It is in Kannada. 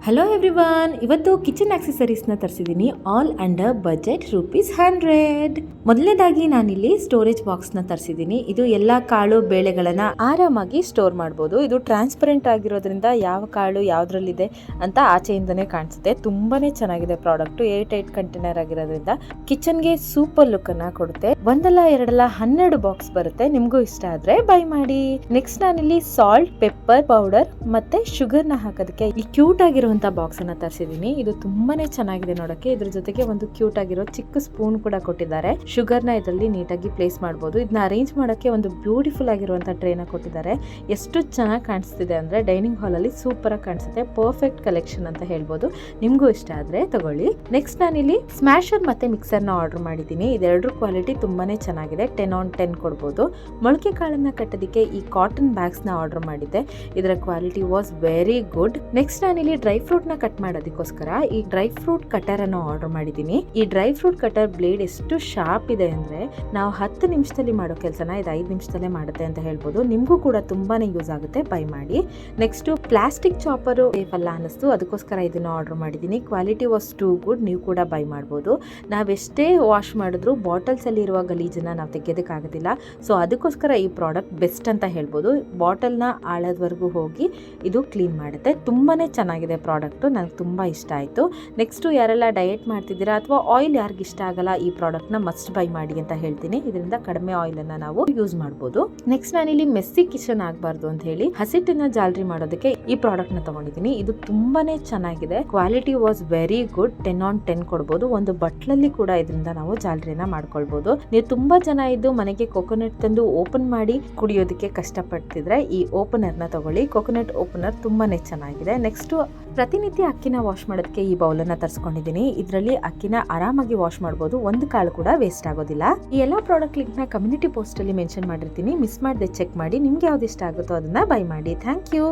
ಹಲೋ ಎವ್ರಿವನ್, ಇವತ್ತು ಕಿಚನ್ ಆಕ್ಸೆಸರೀಸ್ನ ತರಿಸಿದ್ದೀನಿ ಆಲ್ ಅಂಡರ್ ಬಜೆಟ್ ₹100. ಮೊದಲನೇದಾಗಿ ನಾನಿಲ್ಲಿ ಸ್ಟೋರೇಜ್ ಬಾಕ್ಸ್ನ ತರಿಸಿದ್ದೀನಿ. ಇದು ಎಲ್ಲ ಕಾಳು ಬೇಳೆಗಳನ್ನ ಆರಾಮಾಗಿ ಸ್ಟೋರ್ ಮಾಡ್ಬೋದು. ಇದು ಟ್ರಾನ್ಸ್ಪರೆಂಟ್ ಆಗಿರೋದ್ರಿಂದ ಯಾವ ಕಾಳು ಯಾವ್ದ್ರಲ್ಲಿದೆ ಅಂತ ಆಚೆಯಿಂದನೇ ಕಾಣಿಸುತ್ತೆ. ತುಂಬಾನೇ ಚೆನ್ನಾಗಿದೆ ಪ್ರಾಡಕ್ಟ್. 8 ಕಂಟೈನರ್ ಆಗಿರೋದ್ರಿಂದ ಕಿಚನ್ಗೆ ಸೂಪರ್ ಲುಕ್ ಅನ್ನ ಕೊಡುತ್ತೆ. ಒಂದಲ್ಲ ಎರಡಲ್ಲ 12 ಬಾಕ್ಸ್ ಬರುತ್ತೆ. ನಿಮ್ಗೂ ಇಷ್ಟ ಆದ್ರೆ ಬೈ ಮಾಡಿ. ನೆಕ್ಸ್ಟ್ ನಾನಿಲ್ಲಿ ಸಾಲ್ಟ್, ಪೆಪ್ಪರ್ ಪೌಡರ್ ಮತ್ತೆ ಶುಗರ್ ನ ಹಾಕೋದಕ್ಕೆ ಈ ಕ್ಯೂಟ್ ಆಗಿರುವಂತ ಬಾಕ್ಸ್ ಅನ್ನ ತರಿಸಿದೀನಿ. ಇದು ತುಂಬಾನೇ ಚೆನ್ನಾಗಿದೆ ನೋಡಕ್ಕೆ. ಇದ್ರ ಜೊತೆಗೆ ಒಂದು ಕ್ಯೂಟ್ ಆಗಿರೋ ಚಿಕ್ಕ ಸ್ಪೂನ್ ಕೂಡ ಕೊಟ್ಟಿದ್ದಾರೆ. ಶುಗರ್ ನ ಇದರಲ್ಲಿ ನೀಟಾಗಿ ಪ್ಲೇಸ್ ಮಾಡಬಹುದು. ಇದನ್ನ ಅರೇಂಜ್ ಮಾಡಕ್ಕೆ ಒಂದು ಬ್ಯೂಟಿಫುಲ್ ಆಗಿರುವಂತ ಟ್ರೇ ನ ಕೊಟ್ಟಿದ್ದಾರೆ. ಎಷ್ಟು ಚೆನ್ನಾಗಿ ಕಾಣಿಸ್ತಿದೆ ಅಂದ್ರೆ ಡೈನಿಂಗ್ ಹಾಲ್ ಅಲ್ಲಿ ಸೂಪರ್ ಆಗಿ ಕಾಣಿಸುತ್ತೆ. ಪರ್ಫೆಕ್ಟ್ ಕಲೆಕ್ಷನ್ ಅಂತ ಹೇಳ್ಬೋದು. ನಿಮ್ಗೂ ಇಷ್ಟ ಆದ್ರೆ ತಗೊಳ್ಳಿ. ನೆಕ್ಸ್ಟ್ ನಾನಿಲ್ಲಿ ಸ್ಮ್ಯಾಶರ್ ಮತ್ತೆ ಮಿಕ್ಸರ್ ನ ಆರ್ಡರ್ ಮಾಡಿದ್ದೀನಿ. ಇದೆರಡರ ಕ್ವಾಲಿಟಿ ತುಂಬಾನೇ ಚೆನ್ನಾಗಿದೆ. 10/10 ಕೊಡ್ಬೋದು. ಮೊಳಕೆ ಕಾಳನ್ನ ಕಟ್ಟೋದಕ್ಕೆ ಈ ಕಾಟನ್ ಬ್ಯಾಗ್ಸ್ ನ ಆರ್ಡರ್ ಮಾಡಿದ್ದೆ. ಇದರ quality was very good. Next ನಾನಿಲ್ಲಿ ಡ್ರೈ ಫ್ರೂಟ್ ನ ಕಟ್ ಮಾಡೋದಕ್ಕೋಸ್ಕರ ಈ ಡ್ರೈ ಫ್ರೂಟ್ ಕಟರ್ ಅನ್ನು ಆರ್ಡರ್ ಮಾಡಿದ್ದೀನಿ. ಈ ಡ್ರೈ ಫ್ರೂಟ್ ಕಟರ್ ಬ್ಲೇಡ್ ಎಷ್ಟು ಶಾರ್ಪ್ ಇದೆ ಅಂದ್ರೆ ನಾವು 10 ನಿಮಿಷದಲ್ಲಿ ಮಾಡೋ ಕೆಲಸನ ಇದು 5 ನಿಮಿಷದಲ್ಲೇ ಮಾಡುತ್ತೆ ಅಂತ ಹೇಳ್ಬೋದು. ನಿಮ್ಗೂ ಕೂಡ ತುಂಬಾನೇ ಯೂಸ್ ಆಗುತ್ತೆ. ಬೈ ಮಾಡಿ. ನೆಕ್ಸ್ಟ್ ಪ್ಲಾಸ್ಟಿಕ್ ಚಾಪರ್ ಅಲ್ಲ ಅನ್ನಿಸ್ತು, ಅದಕ್ಕೋಸ್ಕರ ಇದನ್ನ ಆರ್ಡರ್ ಮಾಡಿದ್ದೀನಿ. Quality was too good. ನೀವು ಕೂಡ ಬೈ ಮಾಡ್ಬೋದು. ನಾವೆಷ್ಟೇ ವಾಶ್ ಮಾಡಿದ್ರು ಬಾಟಲ್ಸ್ ಅಲ್ಲಿ ಇರುವ ಗಲೀಜನ್ನ ನಾವು ತೆಗೆಯೋದಕ್ಕಾಗೋದಿಲ್ಲ. ಸೊ ಅದಕ್ಕೋಸ್ಕರ ಈ ಪ್ರಾಡಕ್ಟ್ ಬೆಸ್ಟ್ ಅಂತ ಹೇಳ್ಬೋದು. ಬಾಟಲ್ ನ ಆಳದವರೆಗೂ ಹೋಗಿ ಇದು ಕ್ಲೀನ್ ಮಾಡುತ್ತೆ. ತುಂಬಾನೇ ಚೆನ್ನಾಗಿದೆ ಪ್ರಾಡಕ್ಟ್. ನನಗೆ ತುಂಬಾ ಇಷ್ಟ ಆಯ್ತು. ನೆಕ್ಸ್ಟ್ ಯಾರೆಲ್ಲ ಡಯಟ್ ಮಾಡ್ತಿದ್ದೀರಾ ಅಥವಾ ಆಯಿಲ್ ಯಾರಿಗೆ ಇಷ್ಟ ಆಗಲ್ಲ ಈ ಪ್ರಾಡಕ್ಟ್ ನ ಮಸ್ಟ್ ಬೈ ಮಾಡಿ ಅಂತ ಹೇಳ್ತೀನಿ. ಇದರಿಂದ ಕಡಿಮೆ ಆಯಿಲ್ ಅನ್ನ ನಾವು ಯೂಸ್ ಮಾಡಬಹುದು. ನೆಕ್ಸ್ಟ್ ನಾನಿಲ್ಲಿ ಮೆಸ್ಸಿ ಕಿಚನ್ ಆಗಬಾರ್ದು ಅಂತ ಹೇಳಿ ಹಸಿಟ್ಟಿನ ಜಾಲರಿ ಮಾಡೋದಕ್ಕೆ ಈ ಪ್ರಾಡಕ್ಟ್ ನ ತಗೊಂಡಿದ್ದೀನಿ. ಇದು ತುಂಬಾನೇ ಚೆನ್ನಾಗಿದೆ. Quality was very good. 10/10 ಕೊಡಬಹುದು. ಒಂದು ಬಟ್ಲಲ್ಲಿ ಕೂಡ ಇದರಿಂದ ನಾವು ಜಾಲರಿನ ಮಾಡ್ಕೊಳ್ಬಹುದು. ನೀವು ತುಂಬಾ ಜನ ಇದ್ದು ಮನೆಗೆ ಕೊಕೊನಟ್ ತಂದು ಓಪನ್ ಮಾಡಿ ಕುಡಿಯೋದಕ್ಕೆ ಕಷ್ಟಪಡ್ತಿದ್ರೆ ಈ ಓಪನರ್ ನ ತಗೊಳ್ಳಿ. ಕೊಕೊನಟ್ ಓಪನರ್ ತುಂಬಾನೇ ಚೆನ್ನಾಗಿದೆ. ನೆಕ್ಸ್ಟ್ ಪ್ರತಿನಿತ್ಯ ಅಕ್ಕಿನ ವಾಶ್ ಮಾಡೋದಕ್ಕೆ ಈ ಬೌಲ್ ಅನ್ನ ತರಿಸ್ಕೊಂಡಿದ್ದೀನಿ. ಇದರಲ್ಲಿ ಅಕ್ಕಿನ ಆರಾಮಾಗಿ ವಾಶ್ ಮಾಡಬಹುದು. ಒಂದು ಕಾಳು ಕೂಡ ವೇಸ್ಟ್ ಆಗೋದಿಲ್ಲ. ಈ ಎಲ್ಲಾ ಪ್ರಾಡಕ್ಟ್ ಲಿಂಕ್ ನ ಕಮ್ಯುನಿಟಿ ಪೋಸ್ಟ್ ಅಲ್ಲಿ ಮೆನ್ಷನ್ ಮಾಡಿರ್ತೀನಿ. ಮಿಸ್ ಮಾಡದೆ ಚೆಕ್ ಮಾಡಿ. ನಿಮ್ಗೆ ಯಾವ್ದು ಇಷ್ಟ ಆಗುತ್ತೋ ಅದನ್ನ ಬೈ ಮಾಡಿ. Thank you.